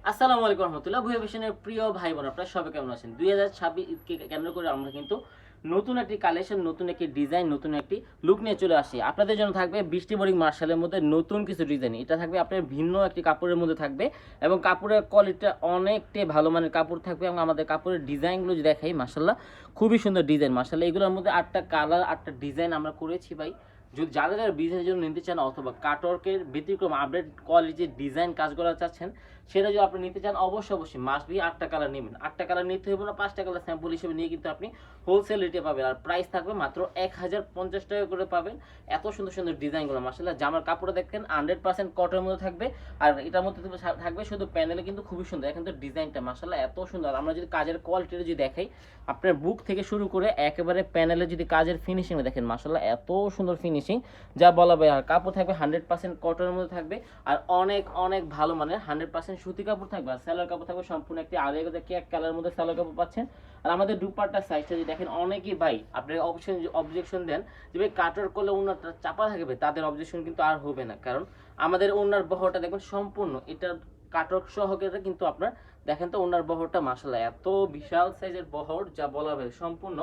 আসসালামু আলাইকুম রহমতুল্লাহ। ভুয়া ফ্যাশনের প্রিয় ভাই বোন, আপনারা সবাই কেমন আছেন? 2026 ঈদকে কেন্দ্র করে আমরা কিন্তু নতুন একটি কালেকশন, নতুন একটি ডিজাইন, নতুন একটি লুক নিয়ে চলে আসি। আপনাদের জন্য থাকবে বৃষ্টি বোরিং মার্শালের মধ্যে নতুন কিছু ডিজাইন। এটা থাকবে আপনার ভিন্ন একটি কাপড়ের মধ্যে থাকবে এবং কাপড়ের কোয়ালিটিটা অনেকটাই ভালো মানের কাপড় থাকবে এবং আমাদের কাপড়ের ডিজাইনগুলো যদি দেখাই, মার্শাল্লাহ খুবই সুন্দর ডিজাইন। মার্শাল্লাহ এগুলোর মধ্যে 8টা কালার, 8টা ডিজাইন আমরা করেছি ভাই। যদি যারা যারা বিজনেসের জন্য নিতে চান অথবা কাটওয়ার্কের ব্যতিক্রম আপডেট কোয়ালিটির ডিজাইন কাজ করা চাচ্ছেন, সেটা যদি আপনি নিতে চান অবশ্যই মাস্ট বি 8টা কালার নেবেন। 8টা কালার নিতে হবে না, 5টা কালার স্যাম্পল হিসেবে নিয়ে কিন্তু আপনি হোলসেল রেটে পাবেন। আর প্রাইস থাকবে মাত্র 1050 টাকা করে পাবেন। এত সুন্দর সুন্দর ডিজাইনগুলো মাশাআল্লাহ। জামার কাপড়ে দেখেন 100% কটনের মধ্যে থাকবে। আর এটার মধ্যে থাকবে শুধু প্যানেলে কিন্তু খুবই সুন্দর। এখন তো ডিজাইনটা মাশাআল্লাহ এত সুন্দর। আমরা যদি কাজের কোয়ালিটিটা যদি দেখাই, আপনার বুক থেকে শুরু করে একেবারে প্যানেলে যদি কাজের ফিনিশিং দেখেন, মাশাআল্লাহ এত সুন্দর ফিনিশিং যা বলা যায়। আর কাপড় থাকবে 100% কটনের মধ্যে থাকবে আর অনেক অনেক ভালো মানের 100% সুতি কাপড় থাকবে। আর সেলার কাপড় থাকবে সম্পূর্ণ একটি আড়াই গজ এক কালারের মধ্যে সেলার কাপড় পাচ্ছেন। আর আমাদের দুপাট্টার সাইজটা যদি দেখেন, অনেকেই ভাই আপনার অবজেকশন দেন যে ভাই কাটার করলে ওনারটা চাপা থাকবে, তাদের অবজেকশন কিন্তু আর হবে না। কারণ আমাদের ওনার বহরটা দেখবেন সম্পূর্ণ এটা কাটক সহকারে কিন্তু আপনার দেখেন তো ওনার বহরটা মাশাআল্লাহ এত বিশাল সাইজের বহর যা বলা হয় সম্পূর্ণ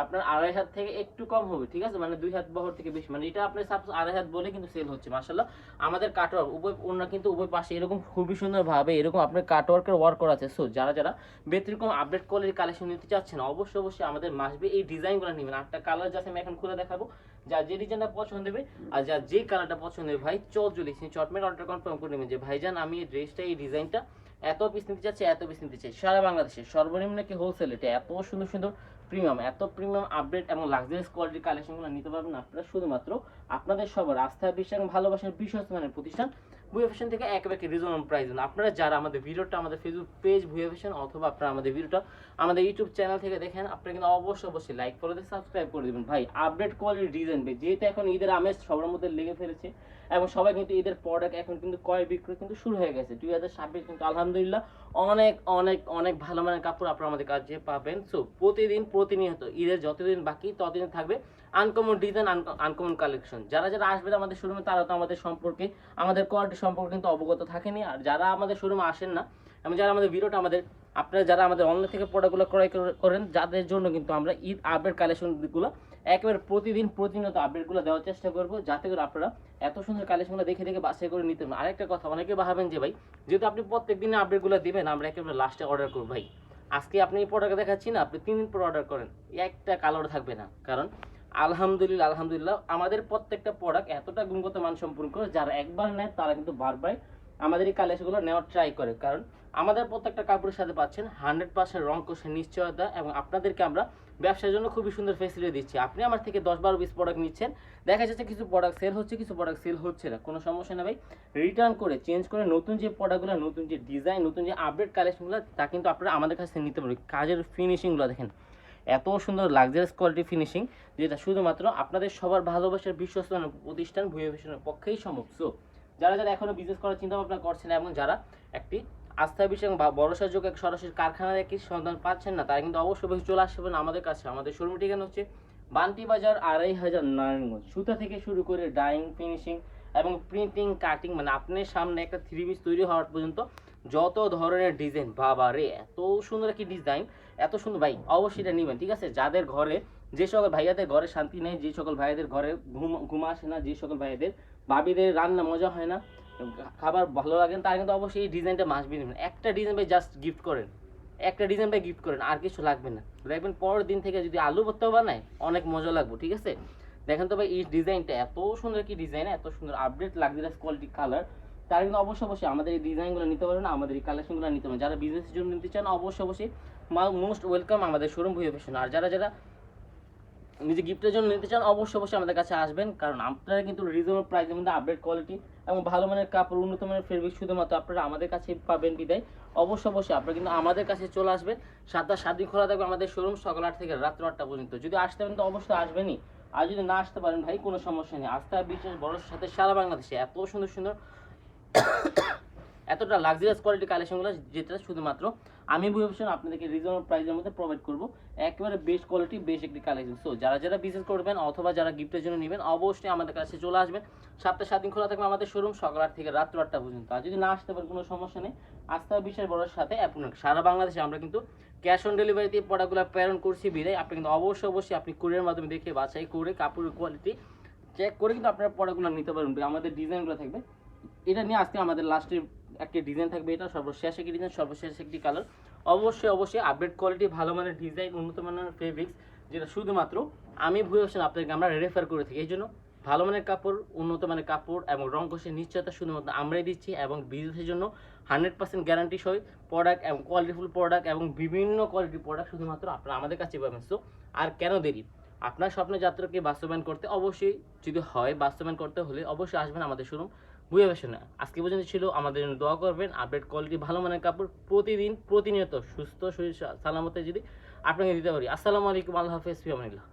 আপনার আড়াই হাত থেকে একটু কম হবে, ঠিক আছে, মানে 2 হাত বহর থেকে বেশি, মানে এটা আপনি সাপোজ আড়াই হাত বলে কিন্তু সেল হচ্ছে মাশাআল্লাহ। আমাদের কাটওয়ার্ক উভয় ওনার কিন্তু উভয় পাশে এরকম খুবই সুন্দর ভাবে এরকম আপনার কাটওয়ার্কের ওয়ার্ক করা আছে। সো যারা যারা ব্যতিক্রম আপডেট কোয়ালিটির কালেকশন নিতে চাচ্ছেন অবশ্যই আমাদের মাসবে এই ডিজাইনগুলো নেবেন। 8টা কালার যাচ্ছে আমি এখন খুলে দেখাবো, যা যে ডিজাইনটা পছন্দ হবে আর যা যে কালারটা পছন্দ হবে ভাই চৌজলি চটমেট অর্ডার কনফার্ম করে নেবেন যে ভাইজান আমি এই ড্রেসটা এই ডিজাইনটা এত পিস নিতে চাচ্ছি, এত পিস নিতে চাই। সারা বাংলাদেশে সর্বনিম্ন কি হোলসেল এটা এত সুন্দর সুন্দর প্রিমিয়াম, এত প্রিমিয়াম আপডেট এবং লাক্সারিয়াস কোয়ালিটির কালেকশনগুলো নিতে পারবেন আপনারা শুধুমাত্র আপনাদের সবার আস্থা, বিশ্বাস এবং ভালোবাসার বিশ্বস্ত মানের প্রতিষ্ঠান ভুয়া ফ্যাশন থেকে একেবারে রিজনেবল প্রাইস। আপনারা যারা আমাদের ভিডিওটা আমাদের ফেসবুক পেজ ভুয়া ফ্যাশন অথবা আপনারা আমাদের ভিডিওটা আমাদের ইউটিউব চ্যানেল থেকে দেখেন, আপনারা কিন্তু অবশ্যই লাইক করে দিয়ে সাবস্ক্রাইব করে দেবেন ভাই। আপডেট কোয়ালিটির ডিজাইন যেহেতু এখন ঈদের আমেজ সবার মধ্যে লেগে ফেলেছে এবং সবাই কিন্তু ঈদের প্রোডাক্ট এখন কিন্তু ক্রয় বিক্রয় কিন্তু শুরু হয়ে গেছে। 2026 কিন্তু আলহামদুলিল্লাহ অনেক অনেক অনেক ভালো মানের কাপড় আপনারা আমাদের কাছে পাবেন। সো প্রতিদিন প্রতিনিয়ত ঈদের যতদিন বাকি ততদিন থাকবে আনকমন ডিজাইন, আনকমন কালেকশন। যারা যারা আসবেন আমাদের শোরুমে তারা তো আমাদের সম্পর্কে আমাদের কোয়ালিটি সম্পর্কে কিন্তু অবগত থাকেনি। আর যারা আমাদের শোরুমে আসেন না এবং যারা আমাদের ভিডিওটা আপনারা যারা আমাদের অনলাইন থেকে প্রোডাক্টগুলো ক্রয় করেন, যাদের জন্য কিন্তু আমরা ঈদ আপডেট কালেকশনগুলো একেবারে প্রতিদিন প্রতিনিয়ত আপডেটগুলো দেওয়ার চেষ্টা করবো, যাতে করে আপনারা এত সুন্দর কালেকশনগুলো দেখে দেখে বাছাই করে নিতে পারেন। আরেকটা কথা, অনেকে ভাবেন যে ভাই যেহেতু আপনি প্রত্যেক দিনে আপডেটগুলো দিবেন আমরা একেবারে লাস্টে অর্ডার করবো। ভাই আজকে আপনি এই প্রোডাক্ট দেখাচ্ছি না, আপনি 3 দিন পর অর্ডার করেন, একটা কালার থাকবে না। কারণ আলহামদুলিল্লাহ আমাদের প্রত্যেকটা প্রোডাক্ট এতটা গুণগত মান সম্পূর্ণ, যারা একবার নেয় তারা কিন্তু বারবার আমাদের এই কালেকশনগুলো নেওয়ার ট্রাই করে। কারণ আমাদের প্রত্যেকটা কাপড়ের সাথে পাচ্ছেন 100% রং কোষের নিশ্চয়তা এবং আপনাদেরকে আমরা ব্যবসার জন্য খুবই সুন্দর ফেসিলিটি দিচ্ছি। আপনি আমার থেকে 10-12 পিস প্রোডাক্ট নিচ্ছেন, দেখা যাচ্ছে কিছু প্রোডাক্ট সেল হচ্ছে, কিছু প্রোডাক্ট সেল হচ্ছে না, কোনো সমস্যা না ভাই। রিটার্ন করে চেঞ্জ করে নতুন যে প্রোডাক্টগুলো, নতুন যে ডিজাইন, নতুন যে আপডেট কালেকশনগুলো তা কিন্তু আপনারা আমাদের কাছ থেকে নিতে পারবেন। কাজের ফিনিশিংগুলো দেখেন এত সুন্দর লাক্সারিয়াস কোয়ালিটি ফিনিশিং, যেটা শুধুমাত্র আপনাদের সবার ভালোবাসার বিশ্বস্ত প্রতিষ্ঠান ভুয়া ফ্যাশনের পক্ষেই সম্ভব। সো যারা যারা এখনো বিজনেস করার চিন্তা ভাবনা করছেন এবং যারা একটি আস্থা বিষয় এবং ভরসার যোগ্য এক সরাসরি কারখানার একটি সন্ধান পাচ্ছেন না, তারা কিন্তু অবশ্যই চলে আসবেন আমাদের কাছে। আমাদের শোরুম ঠিকানা হচ্ছে বান্টি বাজার 2500 নারায়ণগঞ্জ। সুতা থেকে শুরু করে ডাইং, ফিনিশিং এবং প্রিন্টিং, কাটিং, মানে আপনার সামনে একটা 3 পিস তৈরি হওয়ার পর্যন্ত যত ধরনের ডিজাইন, বাবা রে এত সুন্দর একটি ডিজাইন, এত সুন্দর ভাই অবশ্যই এটা নেবেন, ঠিক আছে। যাদের ঘরে যে সকল ভাইয়াদের ঘরে শান্তি নেই, যে সকল ভাইয়াদের ঘরে ঘুম আসে না, যে সকল ভাইয়াদের ভাবিদের রান্না মজা হয় না, খাবার ভালো লাগে না, তারা কিন্তু অবশ্যই এই ডিজাইনটা মাস্ট বি নেবেন। একটা ডিজাইন ভাই জাস্ট গিফট করেন, একটা ডিজাইন ভাই গিফট করেন, আর কিছু লাগবে না। দেখবেন পরের দিন থেকে যদি আলু ভর্তাও বানায় অনেক মজা লাগবে, ঠিক আছে। দেখেন তো ভাই এই ডিজাইনটা এত সুন্দর কি ডিজাইন, এত সুন্দর আপডেট লাক্সারিয়াস কোয়ালিটি কালার, তারা কিন্তু অবশ্যই আমাদের এই ডিজাইনগুলো নিতে পারবেন, আমাদের এই কালেকশনগুলো নিতে পারবেন। যারা বিজনেসের জন্য নিতে চান অবশ্যই মোস্ট ওয়েলকাম আমাদের শোরুম ভুয়া ফ্যাশন। আর যারা যারা নিজে গিফটের জন্য নিতে চান অবশ্যই আমাদের কাছে আসবেন, কারণ আপনারা কিন্তু রিজনেবল প্রাইসের মধ্যে আপডেট কোয়ালিটি এবং ভালো মানের কাপড়, উন্নত মানের ফেব্রিক শুধুমাত্র আপনারা আমাদের কাছে পাবেন বিদায়। অবশ্যই আপনারা কিন্তু আমাদের কাছে চলে আসবেন। 7 দিন খোলা থাকবে আমাদের শোরুম, সকাল 8 থেকে রাত্র 8টা পর্যন্ত। যদি আসতে পারেন তো অবশ্যই আসবেনই, আর যদি না আসতে পারেন ভাই কোনো সমস্যা নেই। আস্থা বিশ্বাস ভরসার সাথে সারা বাংলাদেশে এত সুন্দর সুন্দর এতটা লাক্সারিয়াস কোয়ালিটি কালেকশনগুলো, যেটা শুধুমাত্র আমি ভুয়া ফ্যাশন আপনাদেরকে রিজনেবল প্রাইসের মধ্যে প্রোভাইড করব। একেবারে বেস্ট কোয়ালিটি, বেস্ট একটি কালেকশন। সো যারা বিজনেস করবেন অথবা যারা গিফটের জন্য নেবেন, অবশ্যই আমাদের কাছে চলে আসবেন। সপ্তাহে 7 দিন খোলা থাকবে আমাদের শোরুম, সকাল 8 থেকে রাত্র 8টা পর্যন্ত। আর যদি না আসতে পারেন কোনো সমস্যা নেই, আস্থা বিশ্বাস বড়ার সাথে আপনার সারা বাংলাদেশে আমরা কিন্তু ক্যাশ অন ডেলিভারিতে প্রোডাক্টগুলো প্রেরণ করছি বিদায়। আপনি কিন্তু অবশ্যই আপনি কুরিয়ার মাধ্যমে দেখে বাছাই করে কাপড়ের কোয়ালিটি চেক করে কিন্তু আপনারা প্রোডাক্টগুলো নিতে পারবেন। আমাদের ডিজাইনগুলো থাকবে, এটা নিয়ে আজকে আমাদের লাস্টের একটা ডিজাইন থাকবে, এটা সর্বশেষ একটি ডিজাইন, সর্বশেষ একটি কালার। অবশ্যই আপডেট কোয়ালিটি, ভালো মানের ডিজাইন, উন্নত মানের ফেব্রিক্স, যেটা শুধুমাত্র আমি ভুয়া ফ্যাশন আপনাদেরকে আমরা রেফার করে থাকি। এই জন্য ভালো মানের কাপড়, উন্নত মানের কাপড় এবং রং কষের নিশ্চয়তা শুধুমাত্র আমরাই দিচ্ছি, এবং বিজনেসের জন্য 100% গ্যারান্টি সহ প্রোডাক্ট এবং কোয়ালিটিফুল প্রোডাক্ট এবং বিভিন্ন কোয়ালিটির প্রোডাক্ট শুধুমাত্র আপনারা আমাদের কাছে পাবেন। সো আর কেন দেরি, আপনার স্বপ্নের যাত্রাকে বাস্তবায়ন করতে অবশ্যই, যদি হয় বাস্তবায়ন করতে হলে অবশ্যই আসবেন আমাদের শোরুম ভুয়া ফ্যাশনে। আজকে পর্যন্ত ছিল, আমাদের জন্য দোয়া করবেন। আপডেট কোয়ালিটি, ভালো মানের কাপড় প্রতিদিন প্রতিনিয়ত সুস্থ শরীর সালামতে যদি আপনাকে দিতে পারি। আসসালামু আলাইকুম, আল্লাহ হাফেজ, ফি আমানিল্লাহ।